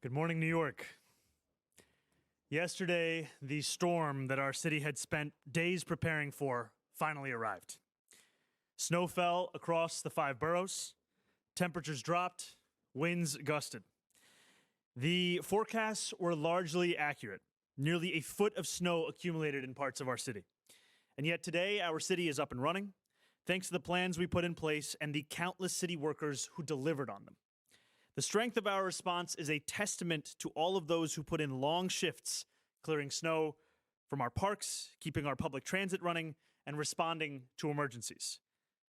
Good morning, New York. Yesterday, the storm that our city had spent days preparing for finally arrived. Snow fell across the 5 boroughs, temperatures dropped, winds gusted. The forecasts were largely accurate. Nearly a foot of snow accumulated in parts of our city. And yet today, our city is up and running, thanks to the plans we put in place and the countless city workers who delivered on them. The strength of our response is a testament to all of those who put in long shifts, clearing snow from our parks, keeping our public transit running, and responding to emergencies.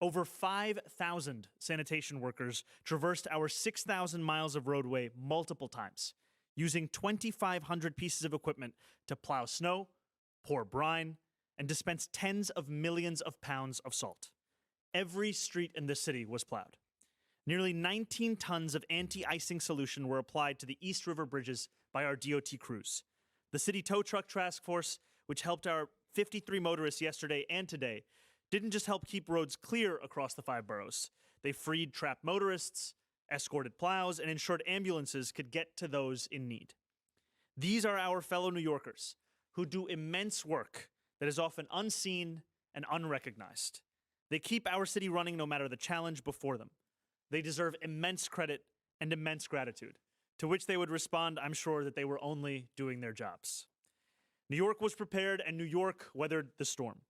Over 5,000 sanitation workers traversed our 6,000 miles of roadway multiple times, using 2,500 pieces of equipment to plow snow, pour brine, and dispense tens of millions of pounds of salt. Every street in the city was plowed. Nearly 19 tons of anti-icing solution were applied to the East River bridges by our DOT crews. The City Tow Truck Task Force, which helped our 53 motorists yesterday and today, didn't just help keep roads clear across the 5 boroughs. They freed trapped motorists, escorted plows, and ensured ambulances could get to those in need. These are our fellow New Yorkers who do immense work that is often unseen and unrecognized. They keep our city running no matter the challenge before them. They deserve immense credit and immense gratitude, to which they would respond, I'm sure, that they were only doing their jobs. New York was prepared, and New York weathered the storm.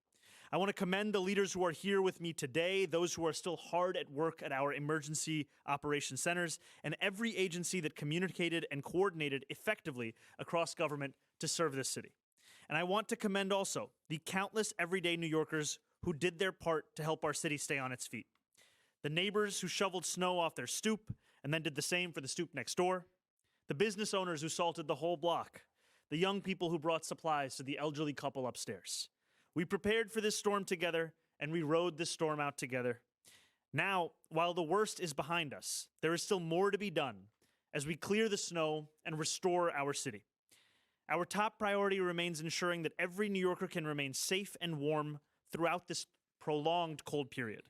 I want to commend the leaders who are here with me today, those who are still hard at work at our emergency operations centers, and every agency that communicated and coordinated effectively across government to serve this city. And I want to commend also the countless everyday New Yorkers who did their part to help our city stay on its feet. The neighbors who shoveled snow off their stoop and then did the same for the stoop next door. The business owners who salted the whole block. The young people who brought supplies to the elderly couple upstairs. We prepared for this storm together, and we rode this storm out together. Now, while the worst is behind us, there is still more to be done as we clear the snow and restore our city. Our top priority remains ensuring that every New Yorker can remain safe and warm throughout this prolonged cold period.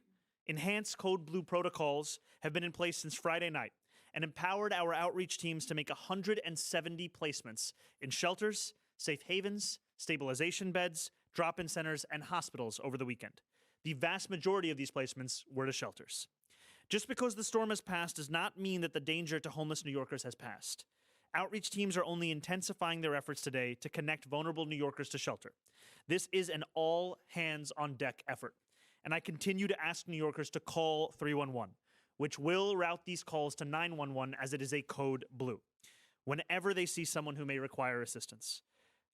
Enhanced Code Blue protocols have been in place since Friday night and empowered our outreach teams to make 170 placements in shelters, safe havens, stabilization beds, drop-in centers, and hospitals over the weekend. The vast majority of these placements were to shelters. Just because the storm has passed does not mean that the danger to homeless New Yorkers has passed. Outreach teams are only intensifying their efforts today to connect vulnerable New Yorkers to shelter. This is an all-hands-on-deck effort. And I continue to ask New Yorkers to call 311, which will route these calls to 911 as it is a code blue, whenever they see someone who may require assistance.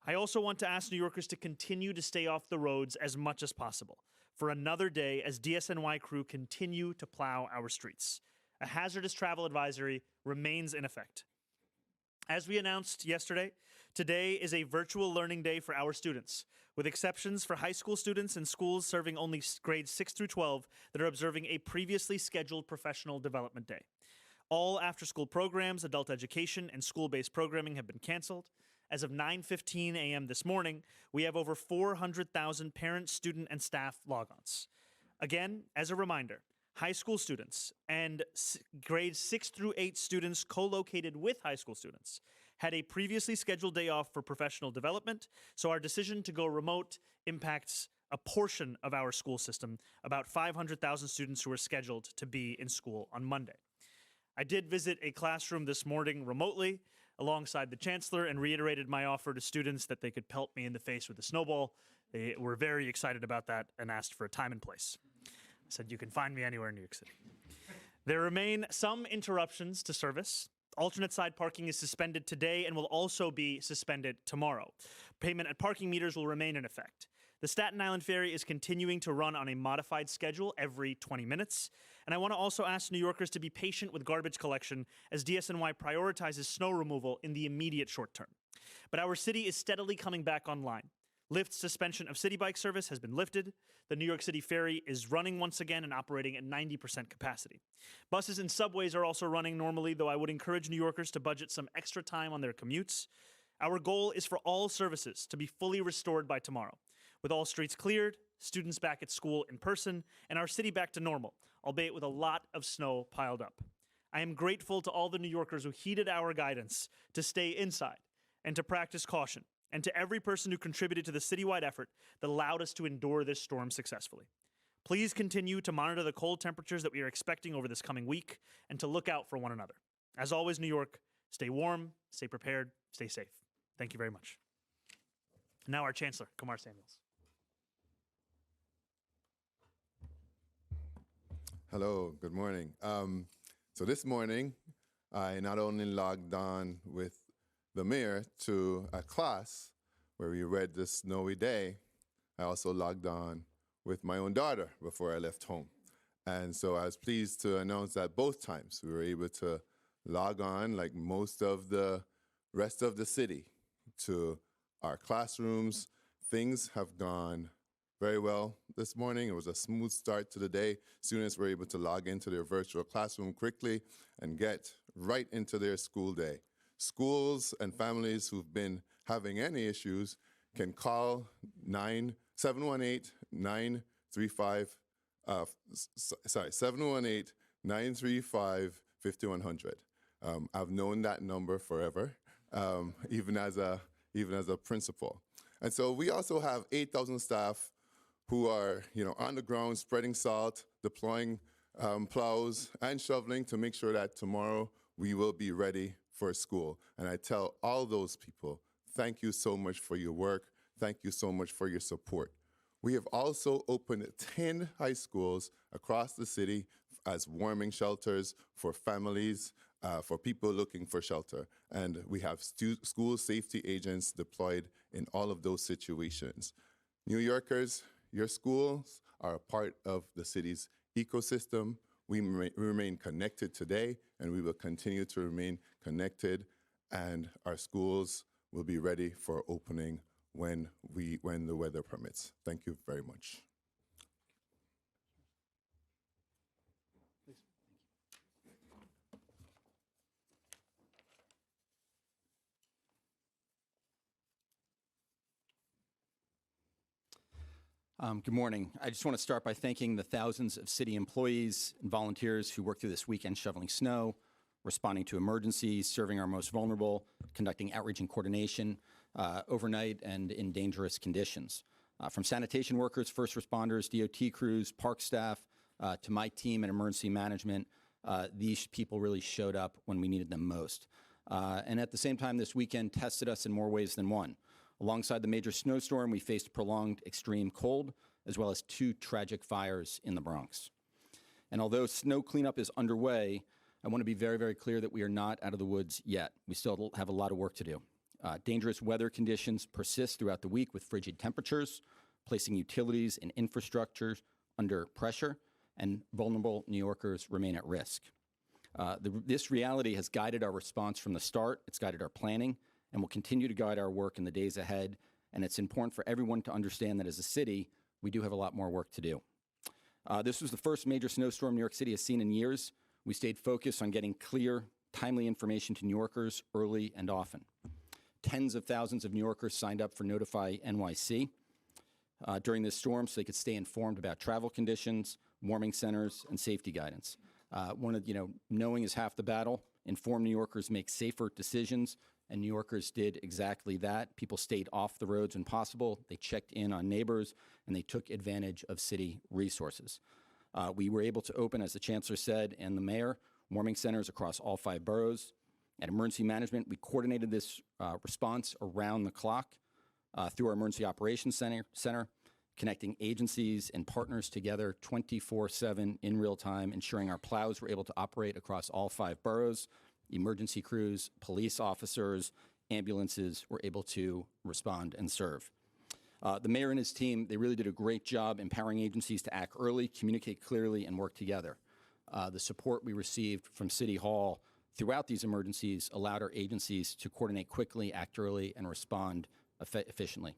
I also want to ask New Yorkers to continue to stay off the roads as much as possible for another day as DSNY crew continue to plow our streets. A hazardous travel advisory remains in effect. As we announced yesterday, today is a virtual learning day for our students, with exceptions for high school students and schools serving only grades 6 through 12 that are observing a previously scheduled professional development day. All after-school programs, adult education, and school-based programming have been canceled. As of 9:15 a.m. this morning, we have over 400,000 parent, student, and staff logons. Again, as a reminder, high school students and grades 6 through 8 students co-located with high school students had a previously scheduled day off for professional development, so our decision to go remote impacts a portion of our school system, about 500,000 students who are scheduled to be in school on Monday. I did visit a classroom this morning remotely alongside the chancellor and reiterated my offer to students that they could pelt me in the face with a snowball. They were very excited about that and asked for a time and place. I said, you can find me anywhere in New York City. There remain some interruptions to service. Alternate side parking is suspended today and will also be suspended tomorrow. Payment at parking meters will remain in effect. The Staten Island Ferry is continuing to run on a modified schedule every 20 minutes. And I want to also ask New Yorkers to be patient with garbage collection as DSNY prioritizes snow removal in the immediate short term. But our city is steadily coming back online. Lyft's suspension of city bike service has been lifted. The New York City Ferry is running once again and operating at 90% capacity. Buses and subways are also running normally, though I would encourage New Yorkers to budget some extra time on their commutes. Our goal is for all services to be fully restored by tomorrow, with all streets cleared, students back at school in person, and our city back to normal, albeit with a lot of snow piled up. I am grateful to all the New Yorkers who heeded our guidance to stay inside and to practice caution, and to every person who contributed to the citywide effort that allowed us to endure this storm successfully. Please continue to monitor the cold temperatures that we are expecting over this coming week and to look out for one another. As always, New York, stay warm, stay prepared, stay safe. Thank you very much. Now our Chancellor, Kumar Samuels. Hello, good morning. So this morning, I not only logged on with the mayor to a class where we read The Snowy Day, I also logged on with my own daughter before I left home. And so I was pleased to announce that both times we were able to log on, like most of the rest of the city, to our classrooms. Things have gone very well this morning. It was a smooth start to the day. Students were able to log into their virtual classroom quickly and get right into their school day. Schools and families who've been having any issues can call 718-935-5100. I've known that number forever, even as a principal. And so we also have 8,000 staff who are, on the ground spreading salt, deploying plows and shoveling to make sure that tomorrow we will be ready for school. And I tell all those people, thank you so much for your work. Thank you so much for your support. We have also opened 10 high schools across the city as warming shelters for families, for people looking for shelter. And we have school safety agents deployed in all of those situations. New Yorkers, your schools are a part of the city's ecosystem. We remain connected today, and we will continue to remain connected, and our schools will be ready for opening when the weather permits. Thank you very much. Good morning. I just want to start by thanking the thousands of city employees and volunteers who worked through this weekend shoveling snow, responding to emergencies, serving our most vulnerable, conducting outreach and coordination overnight and in dangerous conditions. From sanitation workers, first responders, DOT crews, park staff, to my team in emergency management, these people really showed up when we needed them most. And at the same time, this weekend tested us in more ways than one. Alongside the major snowstorm, we faced prolonged extreme cold, as well as 2 tragic fires in the Bronx. And although snow cleanup is underway, I want to be very, very clear that we are not out of the woods yet. We still have a lot of work to do. Dangerous weather conditions persist throughout the week with frigid temperatures, placing utilities and infrastructure under pressure, and vulnerable New Yorkers remain at risk. This reality has guided our response from the start. It's guided our planning, and will continue to guide our work in the days ahead. And it's important for everyone to understand that as a city, we do have a lot more work to do. This was the first major snowstorm New York City has seen in years. We stayed focused on getting clear, timely information to New Yorkers early and often. Tens of thousands of New Yorkers signed up for Notify NYC during this storm so they could stay informed about travel conditions, warming centers, and safety guidance. Knowing is half the battle. Informed New Yorkers make safer decisions, and New Yorkers did exactly that. People stayed off the roads when possible. They checked in on neighbors, and they took advantage of city resources. We were able to open, as the Chancellor said, and the Mayor, warming centers across all 5 boroughs. At Emergency Management, we coordinated this response around the clock through our Emergency Operations Center, connecting agencies and partners together 24/7 in real time, ensuring our plows were able to operate across all 5 boroughs. Emergency crews, police officers, ambulances were able to respond and serve. The mayor and his team, they really did a great job empowering agencies to act early, communicate clearly, and work together. The support we received from City Hall throughout these emergencies allowed our agencies to coordinate quickly, act early, and respond efficiently.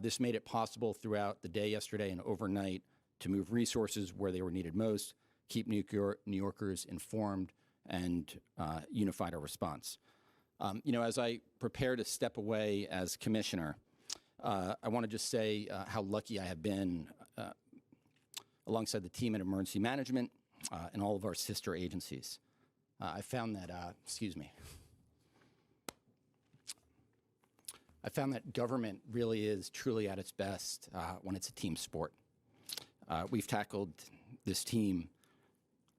This made it possible throughout the day yesterday and overnight to move resources where they were needed most, keep New Yorkers informed, and unified our response. As I prepare to step away as commissioner, I want to just say how lucky I have been alongside the team at Emergency Management and all of our sister agencies. I found that, excuse me. I found that government really is truly at its best when it's a team sport. We've tackled this team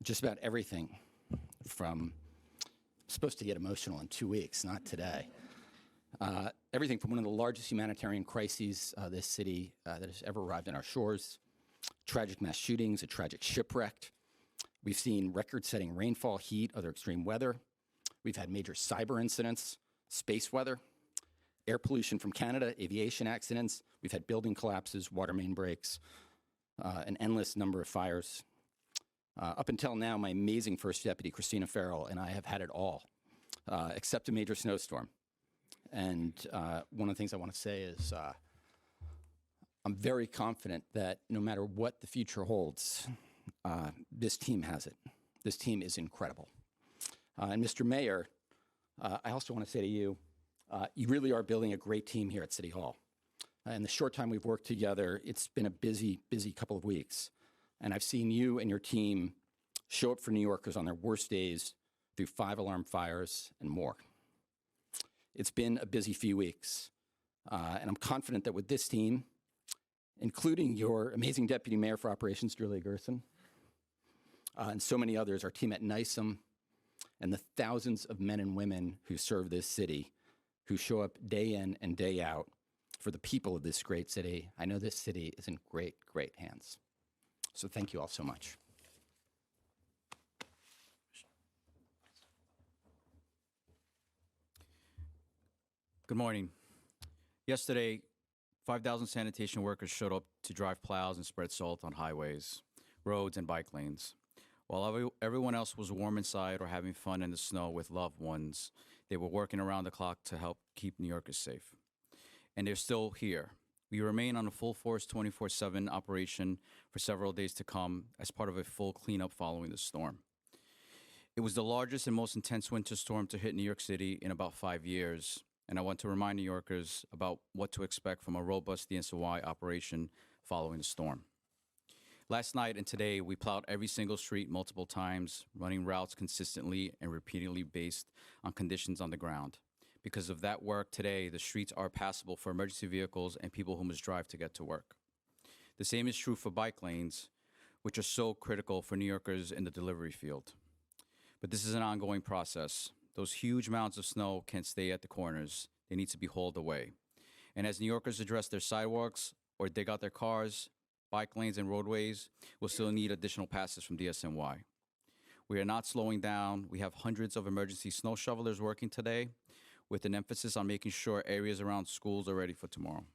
just about everything from, supposed to get emotional in 2 weeks, not today. Everything from one of the largest humanitarian crises this city that has ever arrived on our shores, tragic mass shootings, a tragic shipwreck. We've seen record-setting rainfall, heat, other extreme weather. We've had major cyber incidents, space weather, air pollution from Canada, aviation accidents. We've had building collapses, water main breaks, an endless number of fires. Up until now, my amazing First Deputy, Christina Farrell, and I have had it all, except a major snowstorm. And one of the things I want to say is I'm very confident that no matter what the future holds, this team has it. This team is incredible. And Mr. Mayor, I also want to say to you, you really are building a great team here at City Hall. In the short time we've worked together, it's been a busy, busy couple of weeks. And I've seen you and your team show up for New Yorkers on their worst days through 5-alarm fires and more. It's been a busy few weeks. And I'm confident that with this team, including your amazing Deputy Mayor for Operations, Julia Gerson, and so many others, our team at NYC, and the thousands of men and women who serve this city, who show up day in and day out for the people of this great city. I know this city is in great, great hands. So thank you all so much. Good morning. Yesterday, 5,000 sanitation workers showed up to drive plows and spread salt on highways, roads, and bike lanes. While everyone else was warm inside or having fun in the snow with loved ones, they were working around the clock to help keep New Yorkers safe. And they're still here. We remain on a full force 24/7 operation for several days to come as part of a full cleanup following the storm. It was the largest and most intense winter storm to hit New York City in about 5 years, and I want to remind New Yorkers about what to expect from a robust DNCY operation following the storm. Last night and today, we plowed every single street multiple times, running routes consistently and repeatedly based on conditions on the ground. Because of that work today, the streets are passable for emergency vehicles and people who must drive to get to work. The same is true for bike lanes, which are so critical for New Yorkers in the delivery field. But this is an ongoing process. Those huge mounds of snow can't stay at the corners. They need to be hauled away. And as New Yorkers address their sidewalks or dig out their cars, bike lanes and roadways will still need additional passes from DSNY. We are not slowing down. We have hundreds of emergency snow shovelers working today with an emphasis on making sure areas around schools are ready for tomorrow.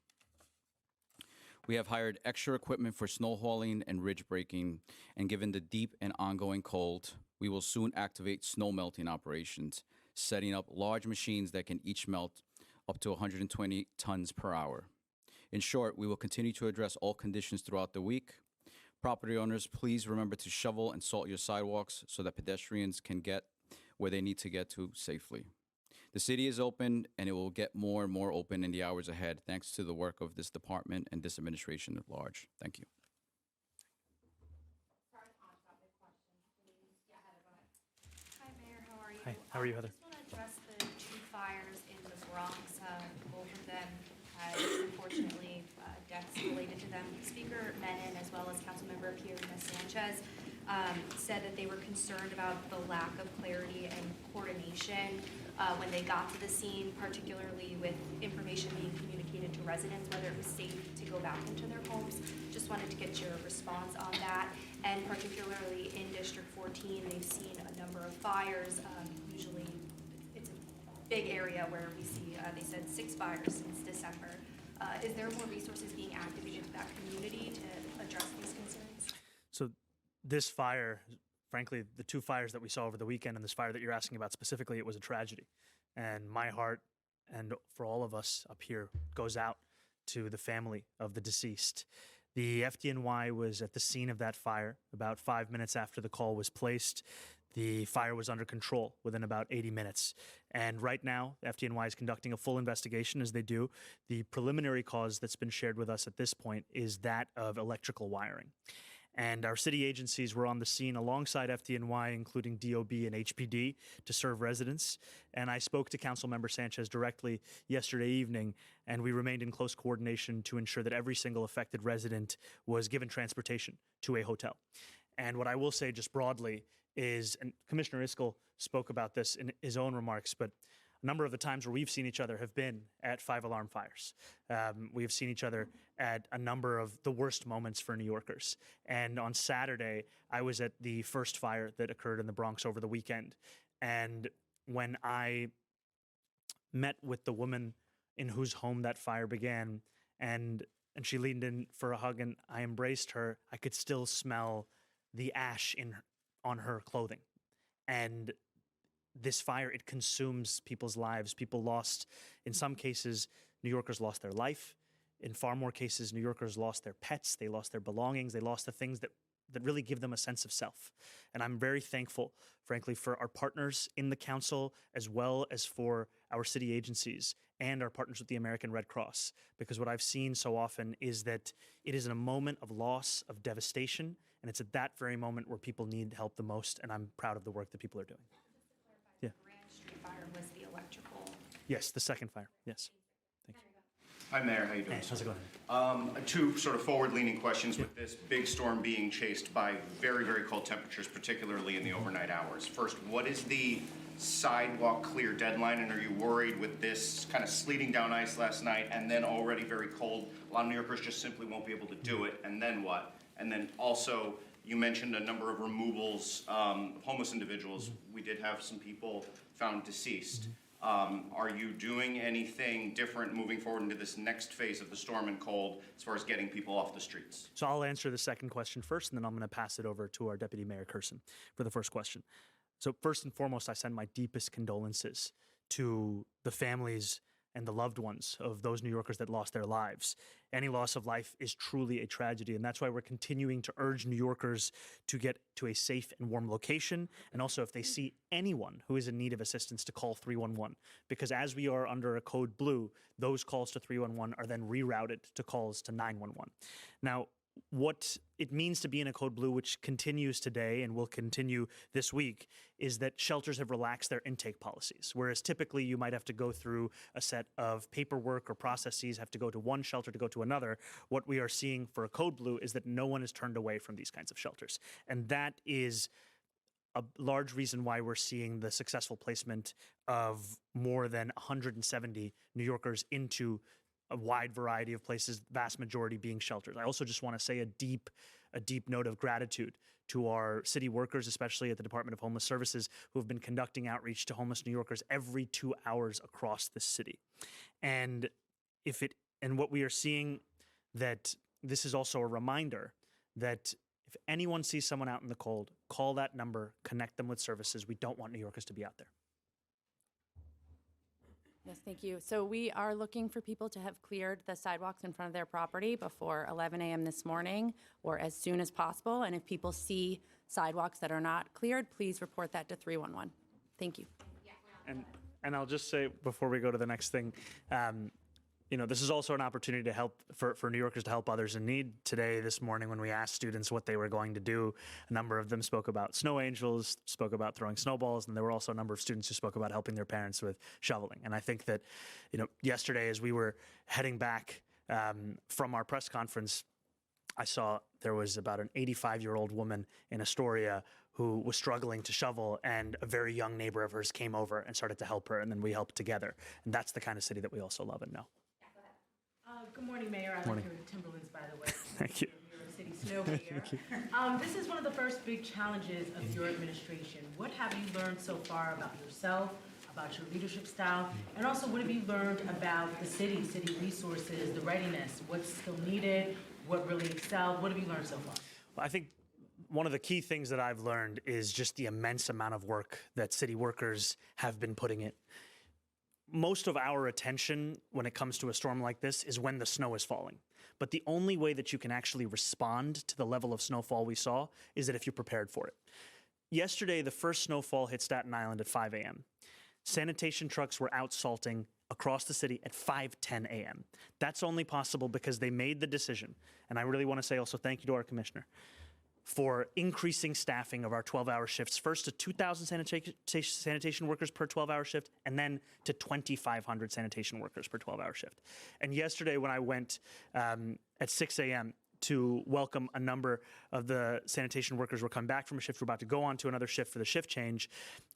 We have hired extra equipment for snow hauling and ridge breaking, and given the deep and ongoing cold, we will soon activate snow melting operations, setting up large machines that can each melt up to 120 tons per hour. In short, we will continue to address all conditions throughout the week. Property owners, please remember to shovel and salt your sidewalks so that pedestrians can get where they need to get to safely. The city is open, and it will get more and more open in the hours ahead, thanks to the work of this department and this administration at large. Thank you. Hi, Mayor. How are you? Hi, how are you, Heather? I just want to address the 2 fires in the Bronx. Both of them had, unfortunately, deaths related to them. Speaker Menon, as well as Councilmember Pierina Sanchez, said that they were concerned about the lack of clarity and coordination when they got to the scene, particularly with information being communicated to residents, whether it was safe to go back into their homes. Just wanted to get your response on that. And particularly in District 14, they've seen a number of fires. Usually it's a big area where we see, they said 6 fires since December. Is there more resources being activated to that community to address these concerns? So this fire, frankly, the 2 fires that we saw over the weekend and this fire that you're asking about specifically, it was a tragedy. And my heart, and for all of us up here, goes out to the family of the deceased. The FDNY was at the scene of that fire about 5 minutes after the call was placed. The fire was under control within about 80 minutes. And right now, the FDNY is conducting a full investigation, as they do. The preliminary cause that's been shared with us at this point is that of electrical wiring. And our city agencies were on the scene alongside FDNY, including DOB and HPD, to serve residents. And I spoke to Councilmember Sanchez directly yesterday evening, and we remained in close coordination to ensure that every single affected resident was given transportation to a hotel. And what I will say just broadly is, and Commissioner Iskel spoke about this in his own remarks, but a number of the times where we've seen each other have been at five-alarm fires. We've seen each other at a number of the worst moments for New Yorkers. And on Saturday, I was at the first fire that occurred in the Bronx over the weekend. And when I met with the woman in whose home that fire began, and she leaned in for a hug, and I embraced her, I could still smell the ash on her clothing. And this fire, it consumes people's lives. People lost, in some cases, New Yorkers lost their life. In far more cases, New Yorkers lost their pets, they lost their belongings, they lost the things that really give them a sense of self. And I'm very thankful, frankly, for our partners in the council, as well as for our city agencies and our partners with the American Red Cross, because what I've seen so often is that it is in a moment of loss, of devastation, and it's at that very moment where people need help the most, and I'm proud of the work that people are doing. Yeah. Grand Street fire was the electrical. Yes, the second fire. Yes. Thank you. Hi, Mayor. How you doing? Hey, how's it going? Two sort of forward-leaning questions with this big storm being chased by very, very cold temperatures, particularly in the overnight hours. First, what is the sidewalk clear deadline, and are you worried with this kind of sleeting down ice last night and then already very cold, a lot of New Yorkers just simply won't be able to do it, and then what? And then also, you mentioned a number of removals of homeless individuals. We did have some people found deceased. Are you doing anything different moving forward into this next phase of the storm and cold as far as getting people off the streets? So I'll answer the second question first, and then I'm going to pass it over to our Deputy Mayor Curson for the first question. So first and foremost, I send my deepest condolences to the families and the loved ones of those New Yorkers that lost their lives. Any loss of life is truly a tragedy, and that's why we're continuing to urge New Yorkers to get to a safe and warm location, and also if they see anyone who is in need of assistance, to call 311, because as we are under a code blue, those calls to 311 are then rerouted to calls to 911. Now, what it means to be in a code blue, which continues today and will continue this week, is that shelters have relaxed their intake policies. Whereas typically you might have to go through a set of paperwork or processes, have to go to one shelter to go to another. What we are seeing for a code blue is that no one is turned away from these kinds of shelters. And that is a large reason why we're seeing the successful placement of more than 170 New Yorkers into a wide variety of places, vast majority being shelters. I also just want to say a deep note of gratitude to our city workers, especially at the Department of Homeless Services, who have been conducting outreach to homeless New Yorkers every 2 hours across the city. And what we are seeing, that this is also a reminder that if anyone sees someone out in the cold, call that number, connect them with services. We don't want New Yorkers to be out there. Yes, thank you. So we are looking for people to have cleared the sidewalks in front of their property before 11 a.m. this morning or as soon as possible. And if people see sidewalks that are not cleared, please report that to 311. Thank you. And I'll just say before we go to the next thing, this is also an opportunity to help for New Yorkers to help others in need. Today, this morning, when we asked students what they were going to do, a number of them spoke about snow angels, spoke about throwing snowballs, and there were also a number of students who spoke about helping their parents with shoveling. And I think that, yesterday as we were heading back from our press conference, I saw there was about an 85-year-old woman in Astoria who was struggling to shovel, and a very young neighbor of hers came over and started to help her, and then we helped together. And that's the kind of city that we also love and know. Good morning, Mayor. I like your Timberlands, by the way. Thank you. New York City snow here. This is one of the first big challenges of your administration. What have you learned so far about yourself, about your leadership style, and also what have you learned about the city resources, the readiness, what's still needed, what really excelled? What have you learned so far? Well, I think one of the key things that I've learned is just the immense amount of work that city workers have been putting in. Most of our attention when it comes to a storm like this is when the snow is falling. But the only way that you can actually respond to the level of snowfall we saw is that if you're prepared for it. Yesterday, the first snowfall hit Staten Island at 5 a.m. Sanitation trucks were out salting across the city at 5:10 a.m. That's only possible because they made the decision. And I really want to say also thank you to our commissioner. for increasing staffing of our 12-hour shifts, first to 2,000 sanitation workers per 12-hour shift, and then to 2,500 sanitation workers per 12-hour shift. And yesterday when I went at 6 a.m. to welcome a number of the sanitation workers who were coming back from a shift, who were about to go on to another shift for the shift change,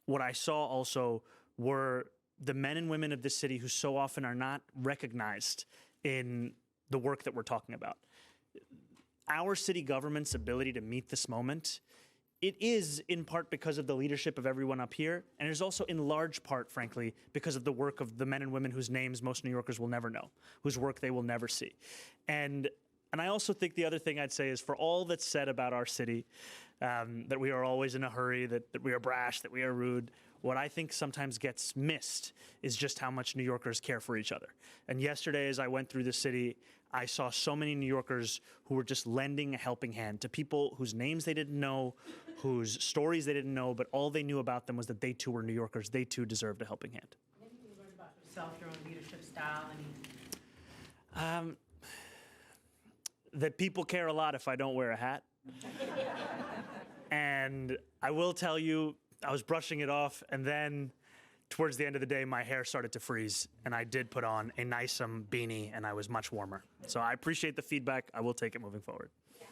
what I saw also were the men and women of this city who so often are not recognized in the work that we're talking about. Our city government's ability to meet this moment, it is in part because of the leadership of everyone up here, and it is also in large part, frankly, because of the work of the men and women whose names most New Yorkers will never know, whose work they will never see. And I also think the other thing I'd say is, for all that's said about our city, that we are always in a hurry, that we are brash, that we are rude, what I think sometimes gets missed is just how much New Yorkers care for each other. And yesterday, as I went through the city, I saw so many New Yorkers who were just lending a helping hand to people whose names they didn't know, whose stories they didn't know, but all they knew about them was that they too were New Yorkers. They too deserved a helping hand. Anything you learned about yourself, your own leadership style? That people care a lot if I don't wear a hat. And I will tell you, I was brushing it off, and then towards the end of the day, my hair started to freeze, and I did put on a nice beanie, and I was much warmer. So I appreciate the feedback. I will take it moving forward. Thank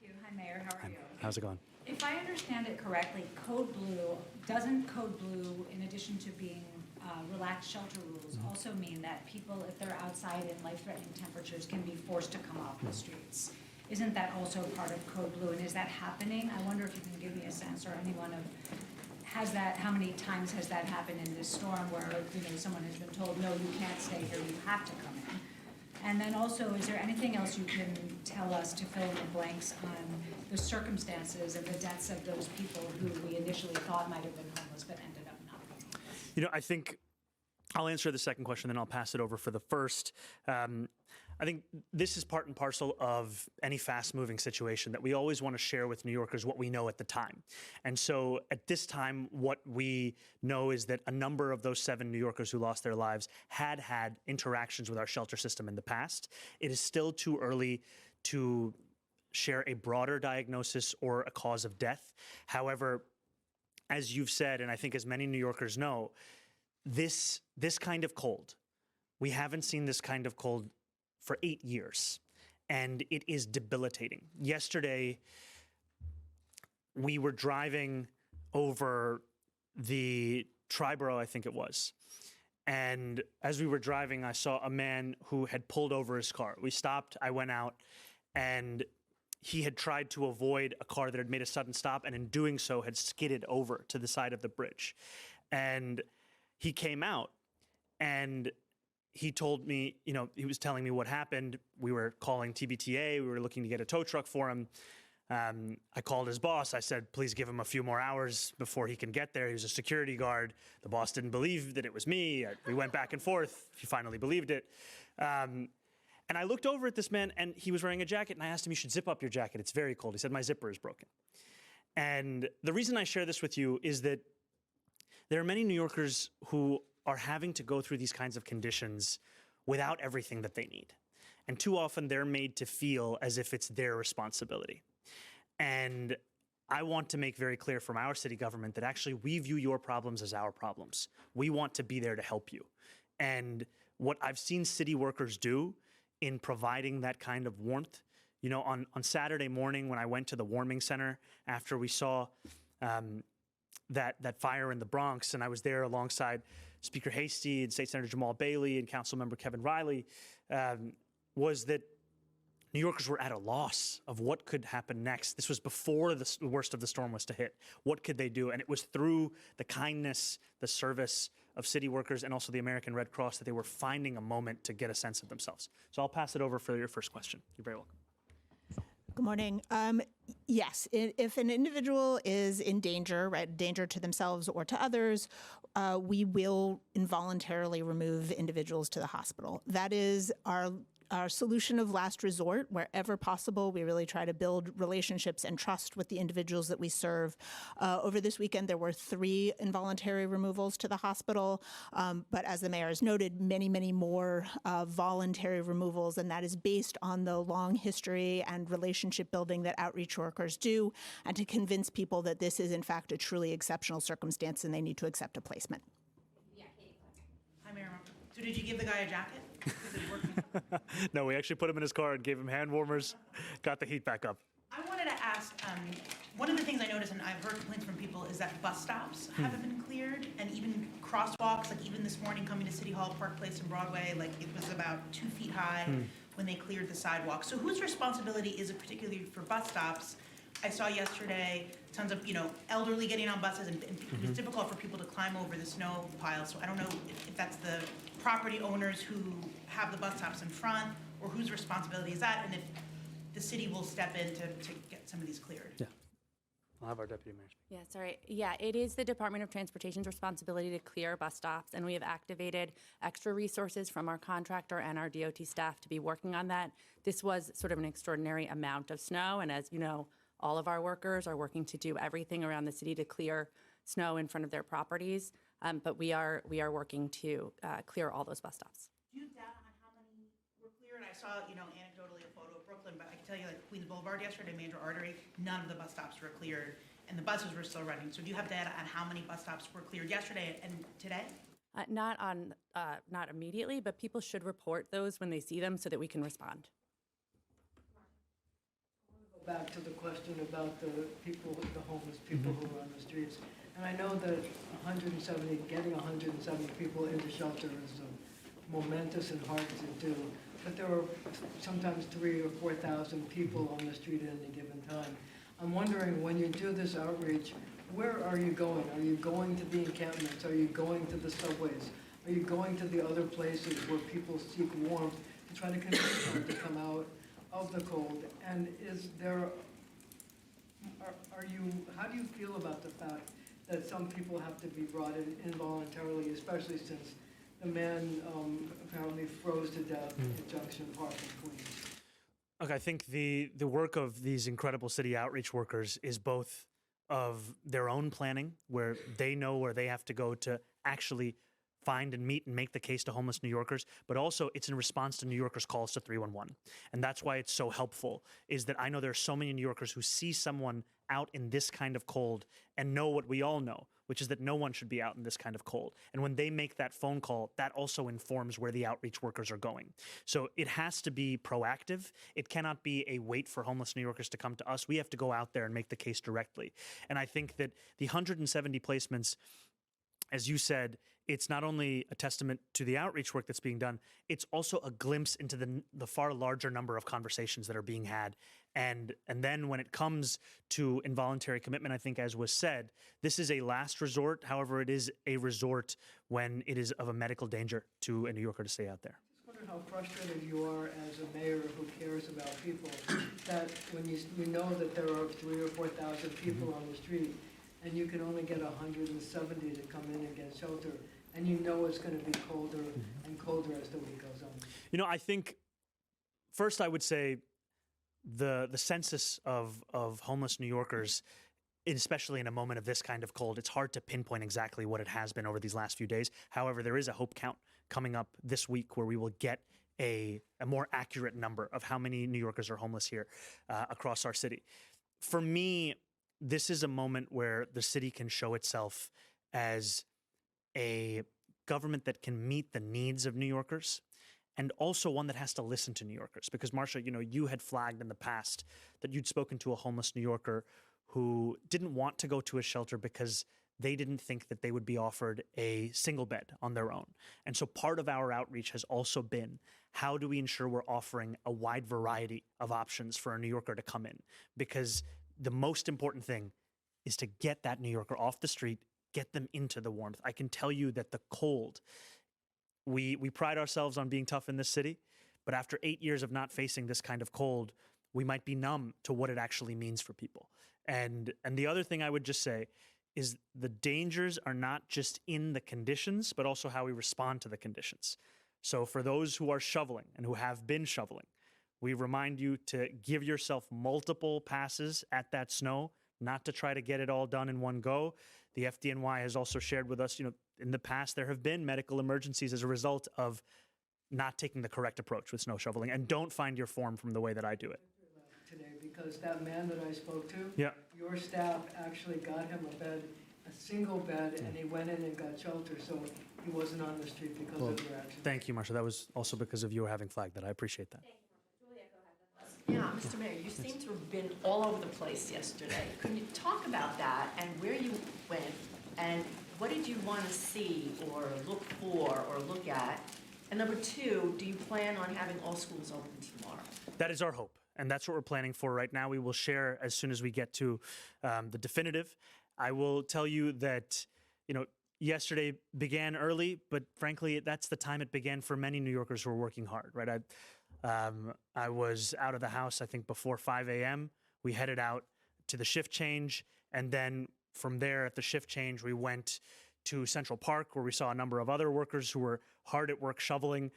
you. Hi, Mayor. How are you? How's it going? If I understand it correctly, doesn't Code Blue, in addition to being relaxed shelter rules, also mean that people, if they're outside in life-threatening temperatures, can be forced to come off the streets? Isn't that also part of Code Blue, and is that happening? I wonder if you can give me a sense, or anyone of, how many times has that happened in this storm where, someone has been told, no, you can't stay here, you have to come in? And then also, is there anything else you can tell us to fill in the blanks on the circumstances and the deaths of those people who we initially thought might have been homeless but ended up not being homeless? I think I'll answer the second question, then I'll pass it over for the first. I think this is part and parcel of any fast-moving situation, that we always want to share with New Yorkers what we know at the time. And so at this time, what we know is that a number of those 7 New Yorkers who lost their lives had interactions with our shelter system in the past. It is still too early to share a broader diagnosis or a cause of death. However, as you've said, and I think as many New Yorkers know, this kind of cold, we haven't seen this kind of cold for 8 years, and it is debilitating. Yesterday, we were driving over the Triborough, I think it was, and as we were driving, I saw a man who had pulled over his car. We stopped, I went out, and he had tried to avoid a car that had made a sudden stop, and in doing so had skidded over to the side of the bridge. And he came out, and he told me, he was telling me what happened. We were calling TBTA. We were looking to get a tow truck for him. I called his boss. I said, please give him a few more hours before he can get there. He was a security guard. The boss didn't believe that it was me. We went back and forth. He finally believed it. And I looked over at this man, and he was wearing a jacket, and I asked him, you should zip up your jacket. It's very cold. He said, my zipper is broken. And the reason I share this with you is that there are many New Yorkers who are having to go through these kinds of conditions without everything that they need. And too often they're made to feel as if it's their responsibility. And I want to make very clear from our city government that actually we view your problems as our problems. We want to be there to help you. And what I've seen city workers do in providing that kind of warmth, on Saturday morning when I went to the warming center after we saw that fire in the Bronx, and I was there alongside Speaker Hastie and State Senator Jamal Bailey and Councilmember Kevin Riley, was that New Yorkers were at a loss of what could happen next. This was before the worst of the storm was to hit. What could they do? And it was through the kindness, the service of city workers and also the American Red Cross that they were finding a moment to get a sense of themselves. So I'll pass it over for your first question. You're very welcome. Good morning. Yes, if an individual is in danger, right, danger to themselves or to others, we will involuntarily remove individuals to the hospital. That is our our solution of last resort wherever possible. We really try to build relationships and trust with the individuals that we serve. Over this weekend, there were 3 involuntary removals to the hospital, but as the mayor has noted, many, many more voluntary removals, and that is based on the long history and relationship building that outreach workers do, and to convince people that this is in fact a truly exceptional circumstance and they need to accept a placement. Hi, Mayor. So did you give the guy a jacket? Is it working? No, we actually put him in his car and gave him hand warmers, got the heat back up. I wanted to ask, one of the things I noticed, and I've heard complaints from people, is that bus stops haven't been cleared, and even crosswalks, like even this morning coming to City Hall, Park Place, and Broadway, like it was about 2 feet high when they cleared the sidewalk. So whose responsibility is it particularly for bus stops? I saw yesterday tons of, elderly getting on buses, and it was difficult for people to climb over the snow pile. So I don't know if that's the property owners who have the bus stops in front, or whose responsibility is that, and if the city will step in to get some of these cleared. Yeah. I'll have our deputy mayor speak. Yeah, sorry. Yeah, it is the Department of Transportation's responsibility to clear bus stops, and we have activated extra resources from our contractor and our DOT staff to be working on that. This was sort of an extraordinary amount of snow, and as you know, all of our workers are working to do everything around the city to clear snow in front of their properties, but we are working to clear all those bus stops. Do you have data on how many were cleared? I saw, anecdotally a photo of Brooklyn, but I can tell you, like Queens Boulevard yesterday, major artery, none of the bus stops were cleared, and the buses were still running. So do you have data on how many bus stops were cleared yesterday and today? Not immediately, but people should report those when they see them so that we can respond. Back to the question about the people, the homeless people who are on the streets. And I know that getting 170 people into shelter is momentous and hard to do, but there are sometimes 3,000 or 4,000 people on the street at any given time. I'm wondering, when you do this outreach, where are you going? Are you going to the encampments? Are you going to the subways? Are you going to the other places where people seek warmth to try to convince them to come out of the cold? And is there, how do you feel about the fact that some people have to be brought in involuntarily, especially since the man apparently froze to death at Junction Park in Queens? Look, I think the work of these incredible city outreach workers is both of their own planning, where they know where they have to go to actually find and meet and make the case to homeless New Yorkers, but also it's in response to New Yorkers' calls to 311. And that's why it's so helpful, is that I know there are so many New Yorkers who see someone out in this kind of cold and know what we all know, which is that no one should be out in this kind of cold. And when they make that phone call, that also informs where the outreach workers are going. So it has to be proactive. It cannot be a wait for homeless New Yorkers to come to us. We have to go out there and make the case directly. And I think that the 170 placements, as you said, it's not only a testament to the outreach work that's being done, it's also a glimpse into the far larger number of conversations that are being had. And then when it comes to involuntary commitment, I think, as was said, this is a last resort. However, it is a resort when it is of a medical danger to a New Yorker to stay out there. I just wonder how frustrated you are as a mayor who cares about people, that when you know that there are 3,000 or 4,000 people on the street, and you can only get 170 to come in and get shelter, and you know it's going to be colder and colder as the week goes on. I think first I would say the census of homeless New Yorkers, especially in a moment of this kind of cold, it's hard to pinpoint exactly what it has been over these last few days. However, there is a hope count coming up this week where we will get a more accurate number of how many New Yorkers are homeless here across our city. For me, this is a moment where the city can show itself as a government that can meet the needs of New Yorkers, and also one that has to listen to New Yorkers. Because, Marcia, you had flagged in the past that you'd spoken to a homeless New Yorker who didn't want to go to a shelter because they didn't think that they would be offered a single bed on their own. And so part of our outreach has also been, how do we ensure we're offering a wide variety of options for a New Yorker to come in? Because the most important thing is to get that New Yorker off the street, get them into the warmth. I can tell you that the cold, we pride ourselves on being tough in this city, but after 8 years of not facing this kind of cold, we might be numb to what it actually means for people. And the other thing I would just say is the dangers are not just in the conditions, but also how we respond to the conditions. So for those who are shoveling and who have been shoveling, we remind you to give yourself multiple passes at that snow, not to try to get it all done in one go. The FDNY has also shared with us, in the past, there have been medical emergencies as a result of not taking the correct approach with snow shoveling. And don't find your form from the way that I do it. Today, because that man that I spoke to, Yeah. your staff actually got him a single bed, and he went in and got shelter, so he wasn't on the street because of your action. Thank you, Marsha. That was also because of you having flagged that. I appreciate that. Yeah, Mr. Mayor, you seem to have been all over the place yesterday. Can you talk about that and where you went and what did you want to see or look for or look at? And number two, do you plan on having all schools open tomorrow? That is our hope, and that's what we're planning for right now. We will share as soon as we get to the definitive. I will tell you that, yesterday began early, but frankly, that's the time it began for many New Yorkers who are working hard, right? I was out of the house, I think, before 5 a.m. We headed out to the shift change, and then from there at the shift change, we went to Central Park, where we saw a number of other workers who were hard at work shoveling.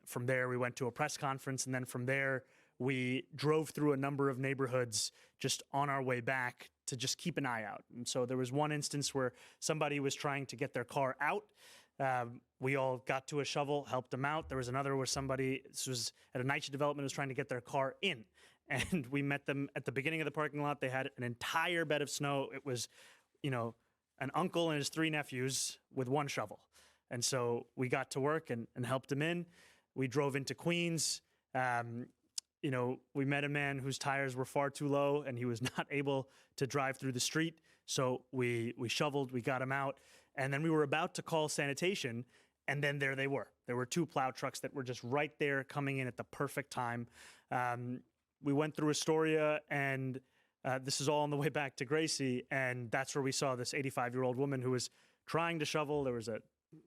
From there, we went to a press conference, and then from there, we drove through a number of neighborhoods just on our way back to just keep an eye out. And so there was one instance where somebody was trying to get their car out. We all got to a shovel, helped them out. There was another where somebody, this was at a NYC development, was trying to get their car in. And we met them at the beginning of the parking lot. They had an entire bed of snow. It was, an uncle and his 3 nephews with 1 shovel. And so we got to work and helped him in. We drove into Queens. We met a man whose tires were far too low and he was not able to drive through the street. So we shoveled, we got him out. And then we were about to call sanitation, and then there they were. There were 2 plow trucks that were just right there coming in at the perfect time. We went through Astoria, and this is all on the way back to Gracie, and that's where we saw this 85-year-old woman who was trying to shovel. There was a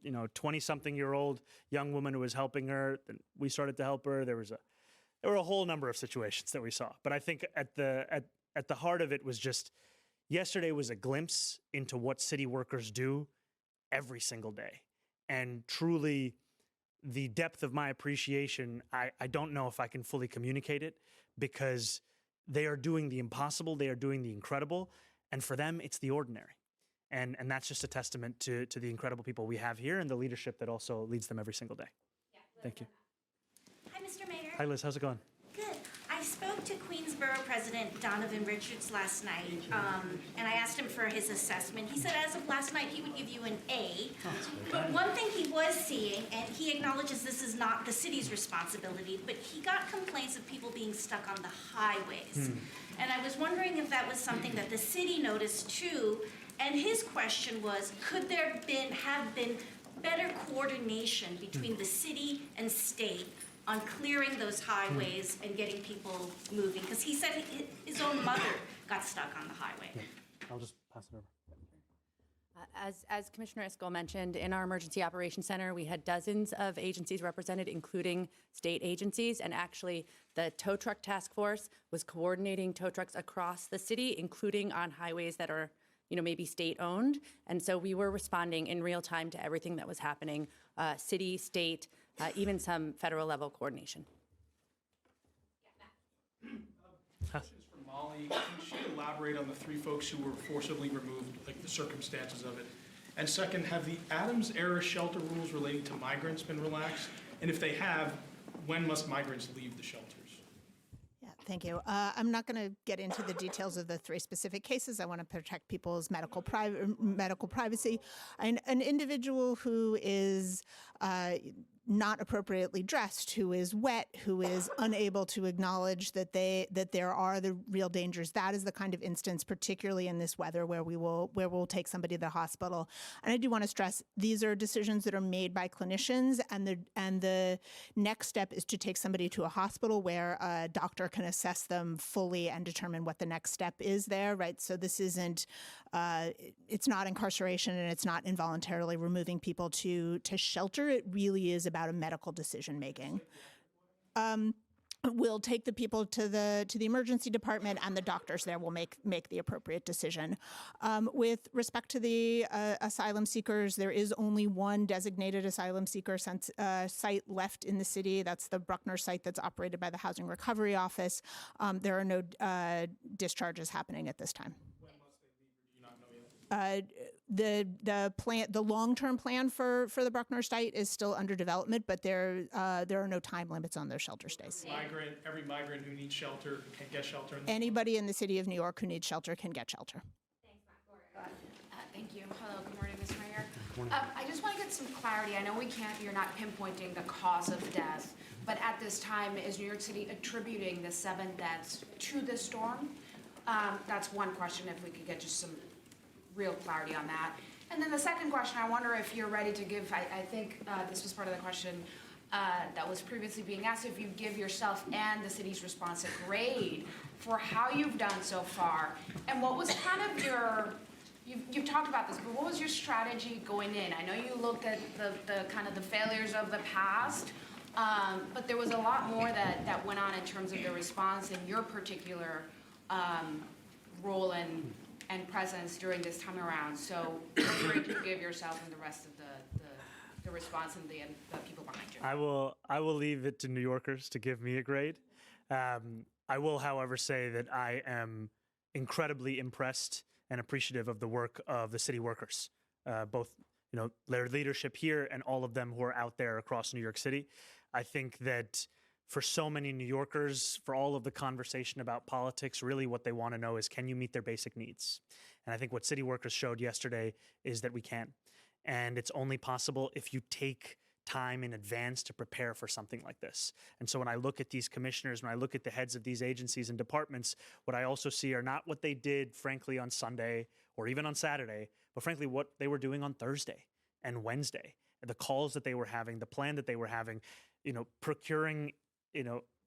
20-something-year-old young woman who was helping her. Then we started to help her. There were a whole number of situations that we saw. But I think at the heart of it was just, yesterday was a glimpse into what city workers do every single day. And truly, the depth of my appreciation, I don't know if I can fully communicate it, because they are doing the impossible, they are doing the incredible, and for them, it's the ordinary. And that's just a testament to the incredible people we have here and the leadership that also leads them every single day. Yeah, Thank you. Hi, Mr. Mayor. Hi, Liz. How's it going? Good. I spoke to Queensborough President Donovan Richards last night, and I asked him for his assessment. He said as of last night, he would give you an A. But one thing he was seeing, and he acknowledges this is not the city's responsibility, but he got complaints of people being stuck on the highways. And I was wondering if that was something that the city noticed too. And his question was, could there have been better coordination between the city and state on clearing those highways and getting people moving? Because he said his own mother got stuck on the highway. Yeah. I'll just pass it over. As Commissioner Iscol mentioned, in our Emergency Operations Center, we had dozens of agencies represented, including state agencies, and actually the tow truck task force was coordinating tow trucks across the city, including on highways that are maybe state-owned. And so we were responding in real time to everything that was happening, city, state, even some federal level coordination. Questions for Molly. Can she elaborate on the 3 folks who were forcibly removed, like the circumstances of it? And second, have the Adams era shelter rules relating to migrants been relaxed? And if they have, when must migrants leave the shelters? Yeah, thank you. I'm not going to get into the details of the 3 specific cases. I want to protect people's medical privacy. An individual who is not appropriately dressed, who is wet, who is unable to acknowledge that there are the real dangers. That is the kind of instance, particularly in this weather, where we'll take somebody to the hospital. And I do want to stress, these are decisions that are made by clinicians, and the next step is to take somebody to a hospital where a doctor can assess them fully and determine what the next step is there, right? So this isn't, it's not incarceration, and it's not involuntarily removing people to shelter. It really is about a medical decision making. we'll take the people to the emergency department, and the doctors there will make the appropriate decision. With respect to the asylum seekers, there is only one designated asylum seeker site left in the city. That's the Bruckner site that's operated by the Housing Recovery Office. There are no discharges happening at this time. When must they leave, or do you not know yet? The long-term plan for the Bruckner site is still under development, but there are no time limits on those shelter stays. Every migrant who needs shelter can get shelter. Anybody in the city of New York who needs shelter can get shelter. Thank you. Hello, good morning, Mr. Mayor. I just want to get some clarity. I know you're not pinpointing the cause of death, but at this time, is New York City attributing the 7 deaths to the storm? That's one question, if we could get just some real clarity on that. And then the second question, I wonder if you're ready to give, I think this was part of the question that was previously being asked, if you give yourself and the city's response a grade for how you've done so far, and what was kind of you've talked about this, but what was your strategy going in? I know you looked at the kind of the failures of the past, but there was a lot more that went on in terms of the response and your particular role and presence during this time around. So what grade you give yourself and the rest of the response and the people behind you? I will leave it to New Yorkers to give me a grade. I will, however, say that I am incredibly impressed and appreciative of the work of the city workers, both their leadership here and all of them who are out there across New York City. I think that for so many New Yorkers, for all of the conversation about politics, really what they want to know is, can you meet their basic needs? And I think what city workers showed yesterday is that we can. And it's only possible if you take time in advance to prepare for something like this. And so when I look at these commissioners, when I look at the heads of these agencies and departments, what I also see are not what they did, frankly, on Sunday or even on Saturday, but frankly, what they were doing on Thursday and Wednesday, the calls that they were having, the plan that they were having, procuring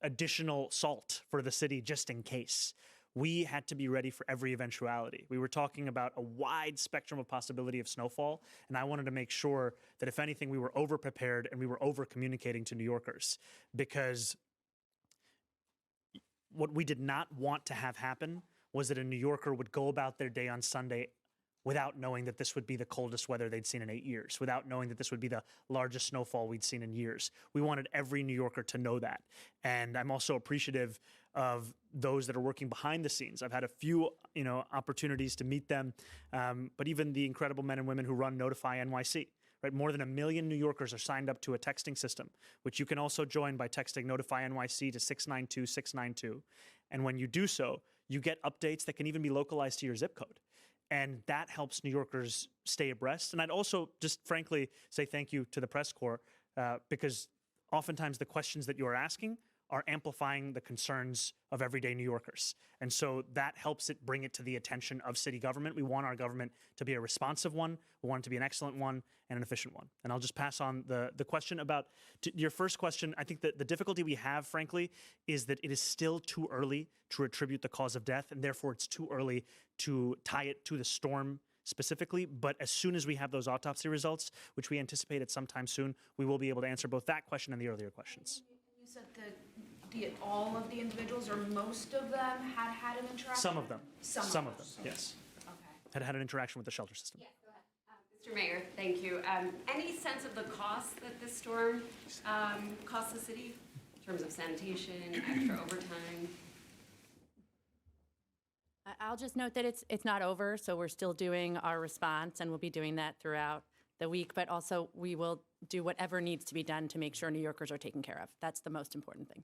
additional salt for the city just in case. We had to be ready for every eventuality. We were talking about a wide spectrum of possibility of snowfall, and I wanted to make sure that if anything, we were over-prepared and we were over-communicating to New Yorkers, because what we did not want to have happen was that a New Yorker would go about their day on Sunday without knowing that this would be the coldest weather they'd seen in 8 years, without knowing that this would be the largest snowfall we'd seen in years. We wanted every New Yorker to know that. And I'm also appreciative of those that are working behind the scenes. I've had a few, opportunities to meet them, but even the incredible men and women who run Notify NYC. Right, more than 1 million New Yorkers are signed up to a texting system, which you can also join by texting Notify NYC to 692-692. And when you do so, you get updates that can even be localized to your zip code. And that helps New Yorkers stay abreast. And I'd also just frankly say thank you to the press corps, because oftentimes the questions that you're asking are amplifying the concerns of everyday New Yorkers. And so that helps it bring it to the attention of city government. We want our government to be a responsive one. We want it to be an excellent one and an efficient one. And I'll just pass on the question about your first question. I think that the difficulty we have, frankly, is that it is still too early to attribute the cause of death, and therefore it's too early to tie it to the storm specifically. But as soon as we have those autopsy results, which we anticipate at some time soon, we will be able to answer both that question and the earlier questions. You said that all of the individuals, or most of them, had an interaction? Some of them. Some of them, Okay. yes. Had an interaction with the shelter system. Yes, go ahead. Mr. Mayor, thank you. Any sense of the cost that this storm cost the city in terms of sanitation, extra overtime? I'll just note that it's not over, so we're still doing our response, and we'll be doing that throughout the week, but also we will do whatever needs to be done to make sure New Yorkers are taken care of. That's the most important thing.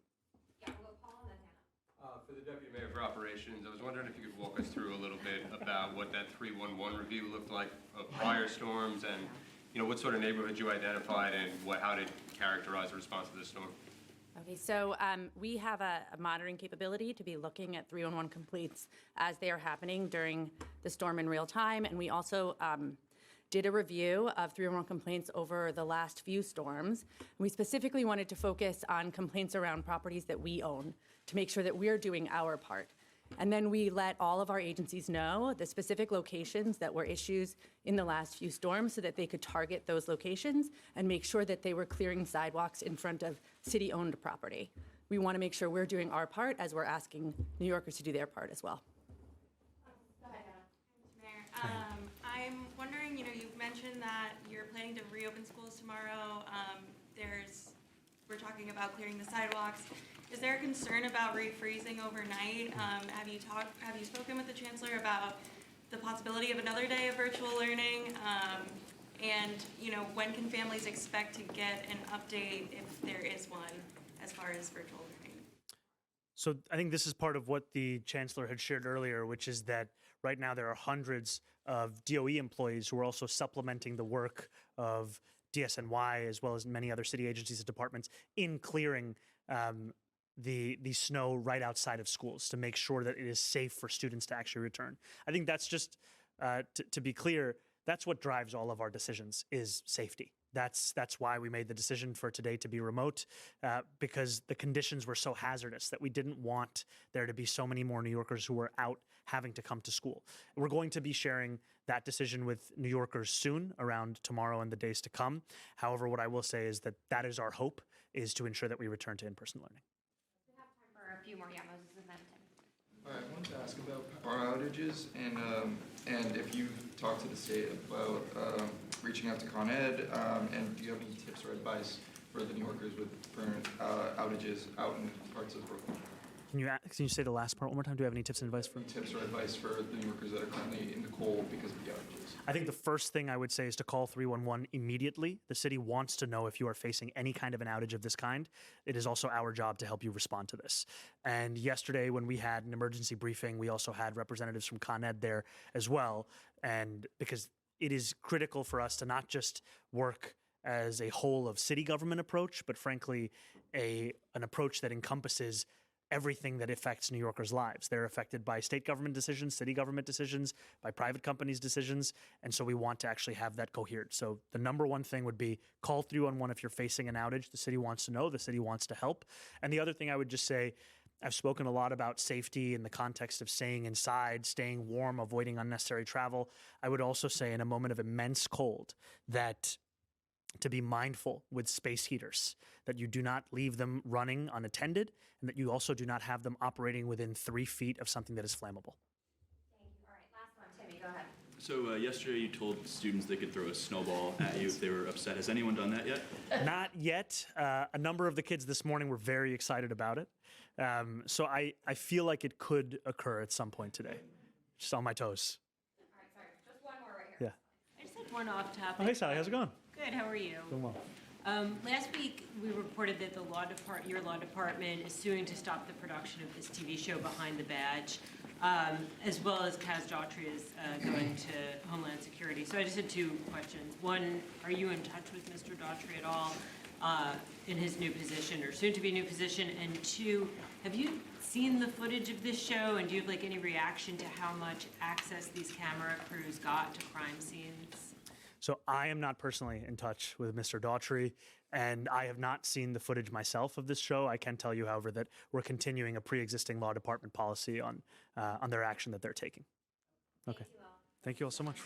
For the Deputy Mayor for Operations, I was wondering if you could walk us through a little bit about what that 311 review looked like of prior storms, and what sort of neighborhoods you identified, and how to characterize the response to this storm. Okay, so we have a monitoring capability to be looking at 311 complaints as they are happening during the storm in real time, and we also did a review of 311 complaints over the last few storms. We specifically wanted to focus on complaints around properties that we own to make sure that we're doing our part. And then we let all of our agencies know the specific locations that were issues in the last few storms so that they could target those locations and make sure that they were clearing sidewalks in front of city-owned property. we want to make sure we're doing our part as we're asking New Yorkers to do their part as well. Mayor, I'm wondering, you've mentioned that you're planning to reopen schools tomorrow. We're talking about clearing the sidewalks. Is there a concern about refreezing overnight? Have you spoken with the chancellor about the possibility of another day of virtual learning? And, when can families expect to get an update if there is one as far as virtual learning? So I think this is part of what the chancellor had shared earlier, which is that right now there are hundreds of DOE employees who are also supplementing the work of DSNY as well as many other city agencies and departments in clearing the snow right outside of schools to make sure that it is safe for students to actually return. I think that's just, to be clear, that's what drives all of our decisions is safety. That's why we made the decision for today to be remote, because the conditions were so hazardous that we didn't want there to be so many more New Yorkers who were out having to come to school. We're going to be sharing that decision with New Yorkers soon, around tomorrow and the days to come. However, what I will say is that that is our hope, is to ensure that we return to in-person learning. We have time for a few more Moses and then Tim. All right, I wanted to ask about power outages and if you've talked to the state about reaching out to Con Ed, and do you have any tips or advice for the New Yorkers with current outages out in parts of Brooklyn? Can you say the last part one more time? Do you have any tips and advice for? Tips or advice for the New Yorkers that are currently in the cold because of the outages? I think the first thing I would say is to call 311 immediately. The city wants to know if you are facing any kind of an outage of this kind. It is also our job to help you respond to this. And yesterday when we had an emergency briefing, we also had representatives from Con Ed there as well. And because it is critical for us to not just work as a whole of city government approach, but frankly, an approach that encompasses everything that affects New Yorkers' lives. They're affected by state government decisions, city government decisions, by private companies' decisions, and so we want to actually have that cohered. So the number one thing would be call 311 if you're facing an outage. The city wants to know, the city wants to help. And the other thing I would just say, I've spoken a lot about safety in the context of staying inside, staying warm, avoiding unnecessary travel. I would also say in a moment of immense cold that to be mindful with space heaters, that you do not leave them running unattended, and that you also do not have them operating within 3 feet of something that is flammable. Thank you. All right, last one, Timmy, go ahead. So yesterday you told students they could throw a snowball at you if they were upset. Has anyone done that yet? Not yet. A number of the kids this morning were very excited about it. So I feel like it could occur at some point today. Just on my toes. All right, sorry, just one more right here. Yeah. I just had one off topic. Oh, hey, Sally, how's it going? Good, how are you? Doing well. Last week, we reported that your law department is suing to stop the production of this TV show Behind the Badge, as well as Kaz Daughtry is going to Homeland Security. So I just had two questions. One, are you in touch with Mr. Daughtry at all in his new position or soon to be new position? And two, have you seen the footage of this show, and do you have any reaction to how much access these camera crews got to crime scenes? So I am not personally in touch with Mr. Daughtry, and I have not seen the footage myself of this show. I can tell you, however, that we're continuing a pre-existing law department policy on their action that they're taking. Okay. Thank you all so much.